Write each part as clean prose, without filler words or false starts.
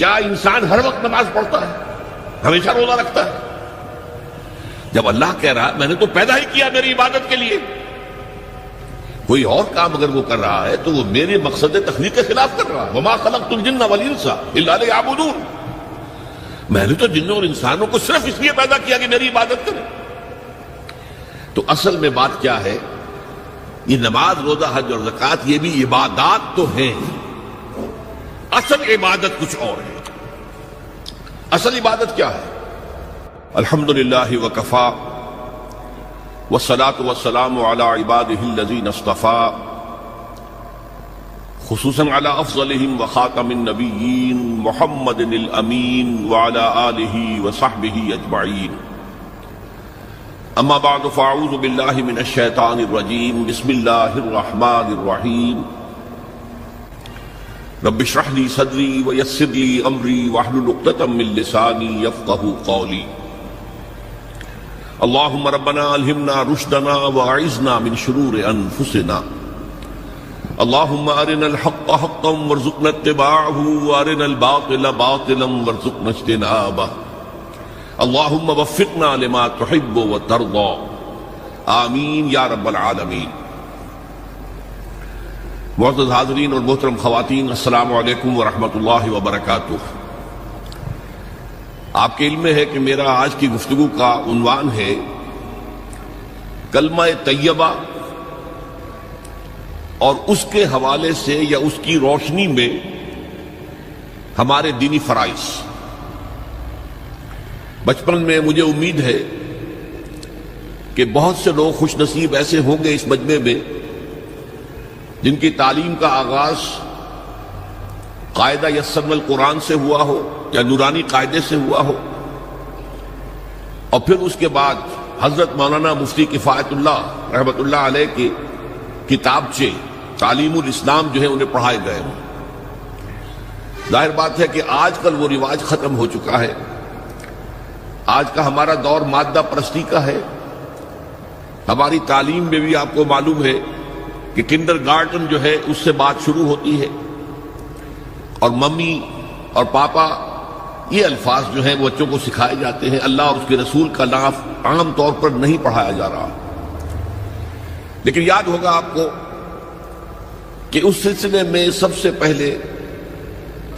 کیا انسان ہر وقت نماز پڑھتا ہے؟ ہمیشہ روزہ رکھتا ہے؟ جب اللہ کہہ رہا میں نے تو پیدا ہی کیا میری عبادت کے لیے، کوئی اور کام اگر وہ کر رہا ہے تو وہ میرے مقصد تخلیق کے خلاف کر رہا ہے۔ وما خلقت الجن والانس الا لیعبدون، میں نے تو جنوں اور انسانوں کو صرف اس لیے پیدا کیا کہ میری عبادت کریں۔ تو اصل میں بات کیا ہے؟ یہ نماز، روزہ، حج اور زکوٰۃ یہ بھی عبادات تو ہیں، اصل عبادت کچھ اور ہے۔ اصل عبادت کیا ہے؟ الحمدللہ وکفا والصلاة والسلام علی عباده الذین اصطفیٰ، خصوصاً علی افضلهم وخاتم النبیین محمد الامین وعلی آلہ وصحبہ اجمعین۔ اما بعد فاعوذ باللہ من الشیطان الرجیم، بسم اللہ الرحمن الرحیم۔ رب اشرح لي صدری ویسر لي امری واحلل عقدۃ من لسانی یفقہوا قولی۔ اللہم ربنا الہمنا رشدنا واعذنا من شرور انفسنا، اللہم ارنا الحق حقا وارزقنا اتباعہ وارنا الباطل باطلا وارزقنا اجتنابہ، اللہم وفقنا لما تحب وترضى، آمین یا رب العالمین۔ معزز حاضرین اور محترم خواتین، السلام علیکم ورحمۃ اللہ وبرکاتہ۔ آپ کے علم میں ہے کہ میرا آج کی گفتگو کا عنوان ہے کلمہ طیبہ، اور اس کے حوالے سے یا اس کی روشنی میں ہمارے دینی فرائض۔ بچپن میں مجھے امید ہے کہ بہت سے لوگ خوش نصیب ایسے ہوں گے اس مجمع میں جن کی تعلیم کا آغاز قاعدہ یسرنا القرآن سے ہوا ہو یا نورانی قاعدے سے ہوا ہو، اور پھر اس کے بعد حضرت مولانا مفتی کفایت اللہ رحمۃ اللہ علیہ کے کتابچے تعلیم الاسلام جو ہے انہیں پڑھائے گئے ہوں۔ ظاہر بات ہے کہ آج کل وہ رواج ختم ہو چکا ہے۔ آج کا ہمارا دور مادہ پرستی کا ہے۔ ہماری تعلیم میں بھی آپ کو معلوم ہے کہ کنڈر گارڈن جو ہے اس سے بات شروع ہوتی ہے، اور ممی اور پاپا یہ الفاظ جو ہیں وہ بچوں کو سکھائے جاتے ہیں۔ اللہ اور اس کے رسول کا نام عام طور پر نہیں پڑھایا جا رہا۔ لیکن یاد ہوگا آپ کو کہ اس سلسلے میں سب سے پہلے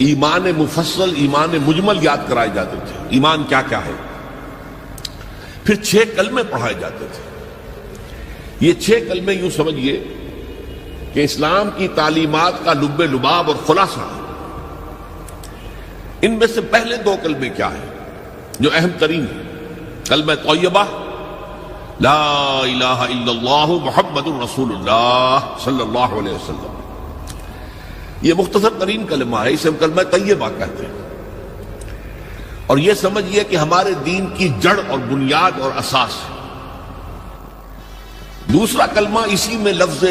ایمان مفصل، ایمان مجمل یاد کرائے جاتے تھے۔ ایمان کیا کیا ہے؟ پھر 6 کلمے پڑھائے جاتے تھے۔ یہ 6 کلمے یوں سمجھیے کہ اسلام کی تعلیمات کا لب لباب اور خلاصہ ہے۔ ان میں سے پہلے 2 کلمے کیا ہیں جو اہم ترین ہیں؟ کلمہ طیبہ، لا الہ الا اللہ محمد رسول اللہ صلی اللہ علیہ وسلم۔ یہ مختصر ترین کلمہ ہے، اسے ہم کلمہ طیبہ کہتے ہیں، اور یہ سمجھیے کہ ہمارے دین کی جڑ اور بنیاد اور اساس ہے۔ دوسرا کلمہ اسی میں لفظ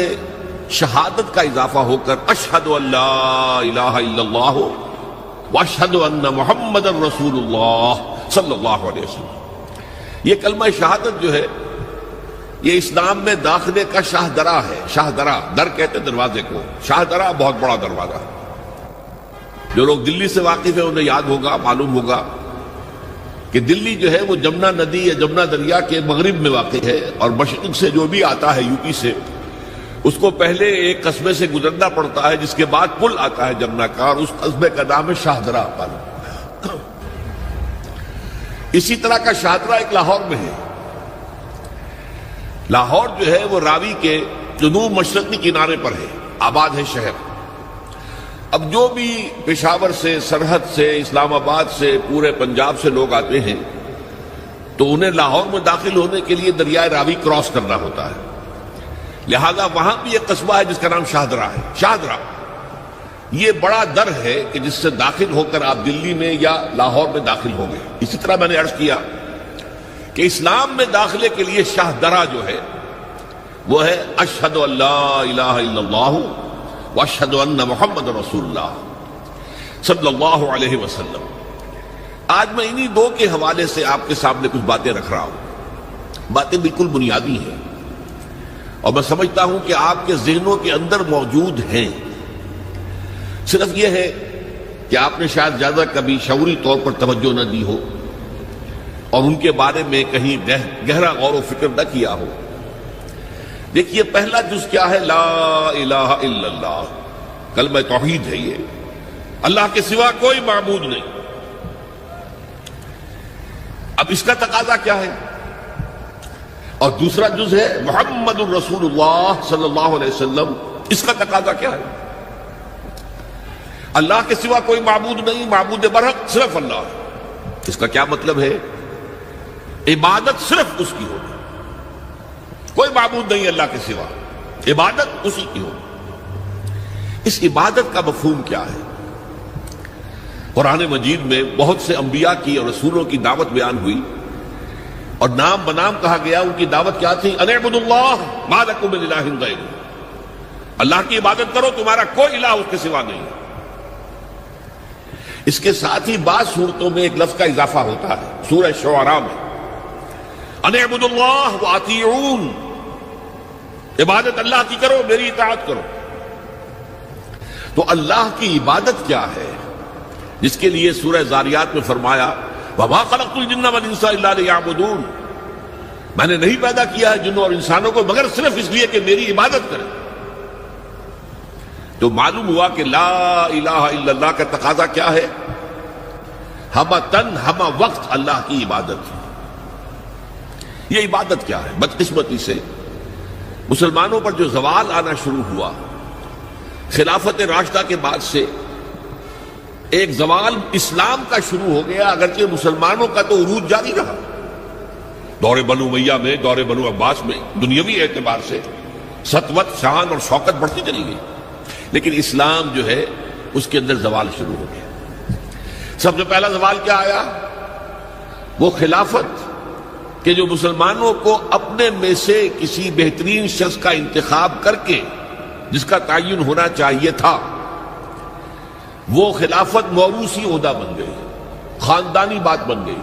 شہادت کا اضافہ ہو کر اشہد ان لا الہ الا اللہ واشہد ان محمد رسول اللہ صلی اللہ علیہ وسلم۔ یہ کلمہ شہادت جو ہے یہ اسلام میں داخلے کا شاہ درا ہے۔ شاہ درا، در کہتے ہیں دروازے کو، شاہ درا بہت بڑا دروازہ ہے۔ جو لوگ دلی سے واقف ہیں انہیں یاد ہوگا، معلوم ہوگا کہ دلی جو ہے وہ جمنا ندی یا جمنا دریا کے مغرب میں واقع ہے، اور مشرق سے جو بھی آتا ہے یو پی سے، اس کو پہلے ایک قصبے سے گزرنا پڑتا ہے، جس کے بعد پل آتا ہے جمنا کا، اور اس قصبے کا نام ہے شاہدرہ۔ اسی طرح کا شاہدرہ ایک لاہور میں ہے۔ لاہور جو ہے وہ راوی کے جنوب مشرقی کنارے پر ہے، آباد ہے شہر۔ اب جو بھی پشاور سے، سرحد سے، اسلام آباد سے، پورے پنجاب سے لوگ آتے ہیں تو انہیں لاہور میں داخل ہونے کے لیے دریائے راوی کراس کرنا ہوتا ہے، لہذا وہاں بھی ایک قصبہ ہے جس کا نام شاہدرہ ہے۔ شاہدرہ یہ بڑا در ہے کہ جس سے داخل ہو کر آپ دلی میں یا لاہور میں داخل ہوں گے۔ اسی طرح میں نے عرض کیا کہ اسلام میں داخلے کے لیے شاہدرہ جو ہے وہ ہے اشہد ان لا الہ الا اللہ واشہد ان محمد رسول اللہ صلی اللہ علیہ وسلم۔ آج میں انہی 2 کے حوالے سے آپ کے سامنے کچھ باتیں رکھ رہا ہوں۔ باتیں بالکل بنیادی ہیں، اور میں سمجھتا ہوں کہ آپ کے ذہنوں کے اندر موجود ہیں۔ صرف یہ ہے کہ آپ نے شاید زیادہ کبھی شعوری طور پر توجہ نہ دی ہو اور ان کے بارے میں کہیں گہرا غور و فکر نہ کیا ہو. دیکھیے پہلا جز کیا ہے؟ لا الہ الا اللہ، کلمہ توحید ہے. یہ اللہ کے سوا کوئی معبود نہیں. اب اس کا تقاضا کیا ہے؟ اور دوسرا جز ہے محمد الرسول اللہ صلی اللہ علیہ وسلم. اس کا تقاضا کیا ہے؟ اللہ کے سوا کوئی معبود نہیں، معبود برحق صرف اللہ. اس کا کیا مطلب ہے؟ عبادت صرف اس کی ہوگی، کوئی معبود نہیں اللہ کے سوا، عبادت اسی کی ہوگی. اس عبادت کا مفہوم کیا ہے؟ قرآن مجید میں بہت سے انبیاء کی اور رسولوں کی دعوت بیان ہوئی اور نام بنام کہا گیا. ان کی دعوت کیا تھی؟ ان اعبدوا اللہ ما لکم من الہ غیرہ، اللہ کی عبادت کرو، تمہارا کوئی الہ اس کے سوا نہیں. اس کے ساتھ ہی بعض صورتوں میں ایک لفظ کا اضافہ ہوتا ہے. سورہ شعراء میں ان اعبدوا اللہ واطیعون، عبادت اللہ کی کرو، میری اطاعت کرو. تو اللہ کی عبادت کیا ہے جس کے لیے سورہ زاریات میں فرمایا وما خلقت الجن والانس الا لیعبدون، میں نے نہیں پیدا کیا ہے جنوں اور انسانوں کو مگر صرف اس لیے کہ میری عبادت کریں. تو معلوم ہوا کہ لا الہ الا اللہ کا تقاضا کیا ہے؟ ہمہ تن ہمہ وقت اللہ کی عبادت. یہ عبادت کیا ہے؟ بدقسمتی سے مسلمانوں پر جو زوال آنا شروع ہوا خلافت راشدہ کے بعد سے، ایک زوال اسلام کا شروع ہو گیا، اگرچہ مسلمانوں کا تو عروج جاری رہا. دور بنو امیہ میں، دور بنو عباس میں دنیاوی اعتبار سے سطوت، شان اور شوکت بڑھتی چلی گئی، لیکن اسلام جو ہے اس کے اندر زوال شروع ہو گیا. سب سے پہلا زوال کیا آیا؟ وہ خلافت کہ جو مسلمانوں کو اپنے میں سے کسی بہترین شخص کا انتخاب کر کے جس کا تعین ہونا چاہیے تھا، وہ خلافت موروثی عہدہ بن گئی، خاندانی بات بن گئی،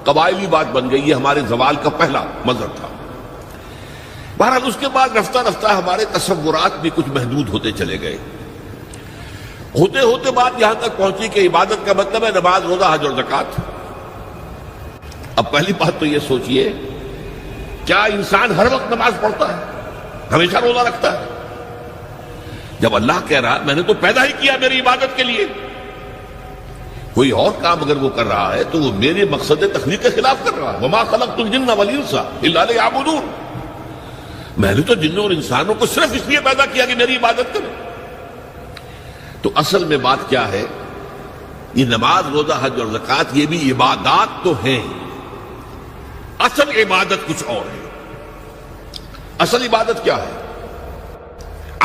قبائلی بات بن گئی. یہ ہمارے زوال کا پہلا منظر تھا. بہرحال اس کے بعد رفتہ رفتہ ہمارے تصورات بھی کچھ محدود ہوتے چلے گئے. ہوتے ہوتے بات یہاں تک پہنچی کہ عبادت کا مطلب ہے نماز، روزہ، حج اور زکوٰۃ. اب پہلی بات تو یہ سوچئے، کیا انسان ہر وقت نماز پڑھتا ہے، ہمیشہ روزہ رکھتا ہے؟ جب اللہ کہہ رہا میں نے تو پیدا ہی کیا میری عبادت کے لیے، کوئی اور کام اگر وہ کر رہا ہے تو وہ میرے مقصد تخلیق کے خلاف کر رہا ہے. وما خلقت الجن والانس الا لیعبدون، میں نے تو جنوں اور انسانوں کو صرف اس لیے پیدا کیا کہ میری عبادت کریں. تو اصل میں بات کیا ہے؟ یہ نماز، روزہ، حج اور زکوٰۃ یہ بھی عبادات تو ہیں، اصل عبادت کچھ اور ہے. اصل عبادت کیا ہے؟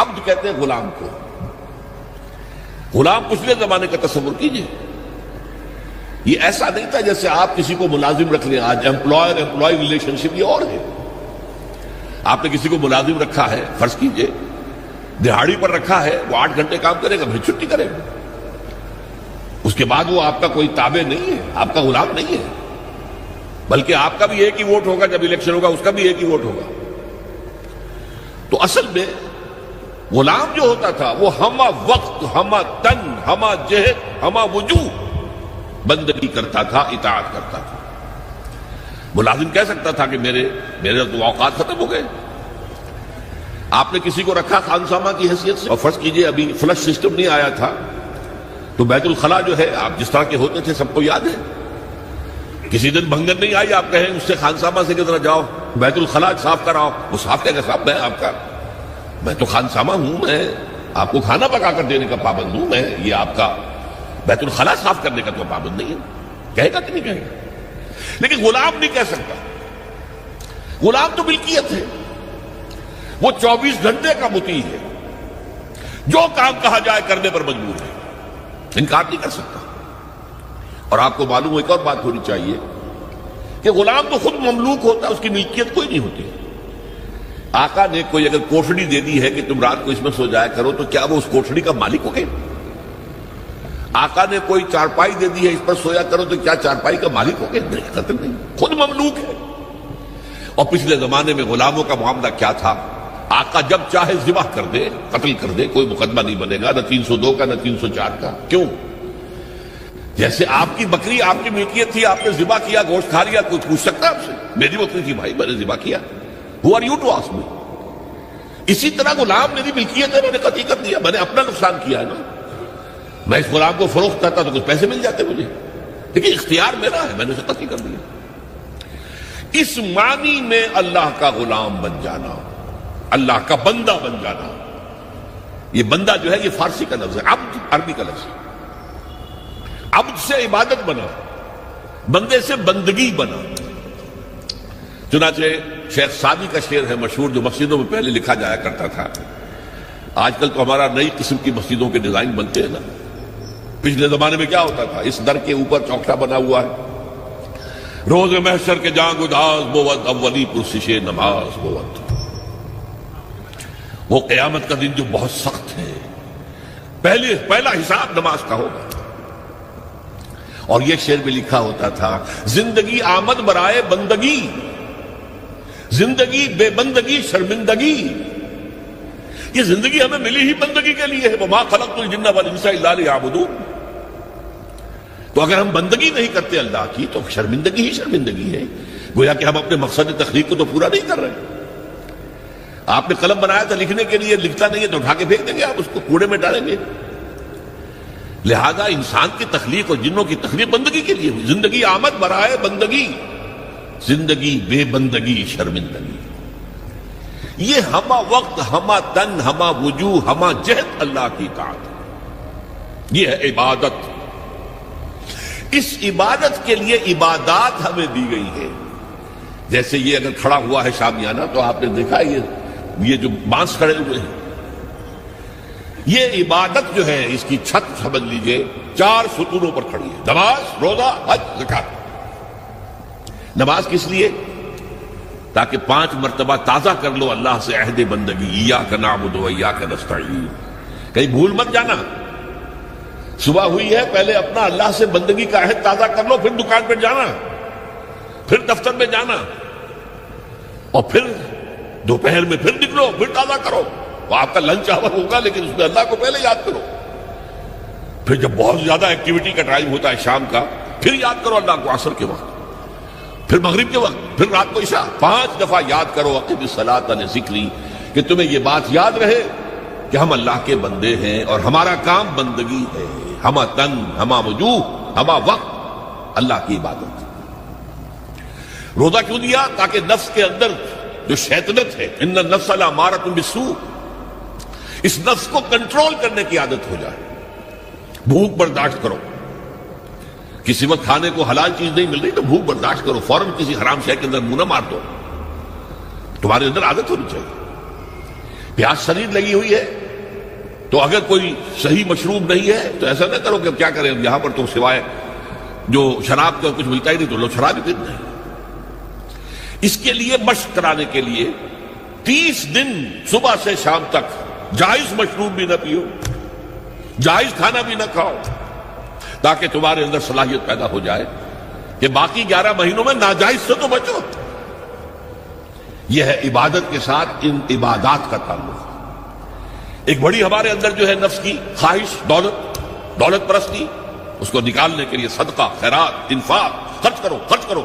عبد کہتے ہیں غلام کو. غلام پچھلے زمانے کا تصور کیجئے، یہ ایسا نہیں تھا جیسے آپ کسی کو ملازم رکھ لیں. آج امپلائر امپلائی ریلیشن شپ یہ اور ہے. آپ نے کسی کو ملازم رکھا ہے، فرض کیجئے دہاڑی پر رکھا ہے، وہ 8 گھنٹے کام کرے گا پھر چھٹی کرے گا. اس کے بعد وہ آپ کا کوئی تابع نہیں ہے، آپ کا غلام نہیں ہے، بلکہ آپ کا بھی ایک ہی ووٹ ہوگا. جب الیکشن ہوگا اس کا بھی ایک ہی ووٹ ہوگا. تو اصل میں غلام جو ہوتا تھا وہ ہمہ وقت، ہمہ تن، ہمہ جہد، ہمہ وجوہ بندگی کرتا تھا، اطاعت کرتا تھا. ملازم کہہ سکتا تھا کہ میرے تو اوقات ختم ہو گئے. آپ نے کسی کو رکھا خانسامہ کی حیثیت سے، اور فرض کیجئے ابھی فلش سسٹم نہیں آیا تھا تو بیت الخلاء جو ہے آپ جس طرح کے ہوتے تھے سب کو یاد ہے. کسی دن بھنگن نہیں آئی، آپ کہیں اس سے خانسامہ سے کہ ذرا جاؤ بیت الخلاء صاف کراؤ، وہ صاف کہے گا صاحب میں تو خانسامہ ہوں، میں آپ کو کھانا پکا کر دینے کا پابند ہوں، میں یہ آپ کا بیت الخلاء صاف کرنے کا تو پابند نہیں ہے. کہے گا کہ نہیں کہے گا؟ لیکن غلام نہیں کہہ سکتا. غلام تو ملکیت ہے، وہ 24 گھنٹے کا مطیع ہے، جو کام کہا جائے کرنے پر مجبور ہے، انکار نہیں کر سکتا. اور آپ کو معلوم ایک اور بات ہونی چاہیے کہ غلام تو خود مملوک ہوتا ہے، اس کی ملکیت کوئی نہیں ہوتی. آقا نے کوئی اگر کوٹھڑی دے دی ہے کہ تم رات کو اس میں سو جایا کرو تو کیا وہ اس کوٹھڑی کا مالک ہو گئے؟ آقا نے کوئی چارپائی دے دی ہے اس پر سویا کرو تو کیا چارپائی کا مالک ہو گئے؟ نہیں، قتل نہیں، خود مملوک ہے. اور پچھلے زمانے میں غلاموں کا معاملہ کیا تھا؟ آقا جب چاہے ذبح کر دے، قتل کر دے، کوئی مقدمہ نہیں بنے گا، نہ 302 کا نہ 304 کا. کیوں؟ جیسے آپ کی بکری آپ کی ملکیت تھی، آپ نے ذبح کیا، گوشت کھا لیا، کوئی پوچھ سکتا ہے آپ سے؟ میری بکری تھی بھائی، میں نے ذبح کیا. Who are you to ask me؟ اسی طرح غلام میری ملکیت ہے، میں نے قتل کر دیا، میں نے اپنا نقصان کیا ہے نا. میں اس غلام کو فروخت کرتا تو کچھ پیسے مل جاتے مجھے، لیکن اختیار میرا ہے، میں نے اسے قتل کر دیا. اس معنی میں اللہ کا غلام بن جانا، اللہ کا بندہ بن جانا. یہ بندہ جو ہے یہ فارسی کا لفظ ہے، عبد عربی کا لفظ ہے. عبد سے عبادت بنا، بندے سے بندگی بنا. چنانچہ شیخ سعدی کا شعر ہے مشہور، جو مسجدوں میں پہلے لکھا جایا کرتا تھا. آج کل تو ہمارا نئی قسم کی مسجدوں کے ڈیزائن بنتے ہیں نا. پچھلے زمانے میں کیا ہوتا تھا؟ اس در کے اوپر چوکٹا بنا ہوا ہے، روز محشر کے جان گداز بود اولی پرسش نماز بود. وہ قیامت کا دن جو بہت سخت ہے، پہلا حساب نماز کا ہوگا. اور یہ شعر میں لکھا ہوتا تھا، زندگی آمد برائے بندگی، زندگی بے بندگی شرمندگی. یہ زندگی ہمیں ملی ہی بندگی کے لیے ہے. وما خلقت الجن والانس الا لیعبدون. تو اگر ہم بندگی نہیں کرتے اللہ کی تو شرمندگی ہی شرمندگی ہے. گویا کہ ہم اپنے مقصد تخلیق کو تو پورا نہیں کر رہے. آپ نے قلم بنایا تھا لکھنے کے لیے، لکھتا نہیں ہے تو اٹھا کے پھینک دیں گے، آپ اس کو کوڑے میں ڈالیں گے. لہذا انسان کی تخلیق اور جنوں کی تخلیق بندگی کے لیے ہوئی. زندگی آمد برائے بندگی، زندگی بے بندگی شرمندگی. یہ ہما وقت، ہما تن، ہما وجوہ، ہما جہد اللہ کی اطاعت. یہ ہے عبادت. اس عبادت کے لیے عبادات ہمیں دی گئی ہے. جیسے یہ اگر کھڑا ہوا ہے شامیانہ تو آپ نے دیکھا یہ جو بانس کھڑے ہوئے ہیں، یہ عبادت جو ہے اس کی چھت سمجھ لیجئے 4 ستونوں پر کھڑی ہے. نماز، روزہ، حج، زکات. نماز کس لیے؟ تاکہ 5 مرتبہ تازہ کر لو اللہ سے عہد بندگی، ایاک نعبد و ایاک نستعین. کہیں بھول مت جانا. صبح ہوئی ہے، پہلے اپنا اللہ سے بندگی کا عہد تازہ کر لو، پھر دکان پہ جانا، پھر دفتر میں جانا، اور پھر دوپہر میں پھر نکلو، پھر تازہ کرو. وہ آپ کا لنچ آور ہوگا لیکن اس میں اللہ کو پہلے یاد کرو. پھر جب بہت زیادہ ایکٹیویٹی کا ٹائم ہوتا ہے شام کا، پھر یاد کرو اللہ کو عصر کے وقت، پھر مغرب کے وقت، پھر رات کو عشاء. 5 دفعہ یاد کرو اقم الصلاۃ لذکری، کہ تمہیں یہ بات یاد رہے کہ ہم اللہ کے بندے ہیں اور ہمارا کام بندگی ہے. ہما تن، ہما وجوہ، ہما وقت اللہ کی عبادت. روزہ کیوں دیا؟ تاکہ نفس کے اندر جو شیطنت ہے، ان النفس لامارۃ بالسوء، اس نفس کو کنٹرول کرنے کی عادت ہو جائے. بھوک برداشت کرو. کسی وقت کھانے کو حلال چیز نہیں مل رہی تو بھوک برداشت کرو، فوراً کسی حرام شے کے اندر منہ نہ مار دو. تمہارے اندر عادت ہونی چاہیے. پیاس شدید لگی ہوئی ہے تو اگر کوئی صحیح مشروب نہیں ہے تو ایسا نہ کرو کہ کیا کریں یہاں پر تو سوائے جو شراب کا کچھ ملتا ہی نہیں تو لو شراب ہی پیتے ہیں. اس کے لیے مشق کرانے کے لیے 30 دن صبح سے شام تک جائز مشروب بھی نہ پیو، جائز کھانا بھی نہ کھاؤ، تاکہ تمہارے اندر صلاحیت پیدا ہو جائے کہ باقی 11 مہینوں میں ناجائز سے تو بچو. یہ ہے عبادت کے ساتھ ان عبادات کا تعلق. ایک بڑی ہمارے اندر جو ہے نفس کی خواہش، دولت پرستی، اس کو نکالنے کے لیے صدقہ، خیرات، انفاق، خرچ کرو.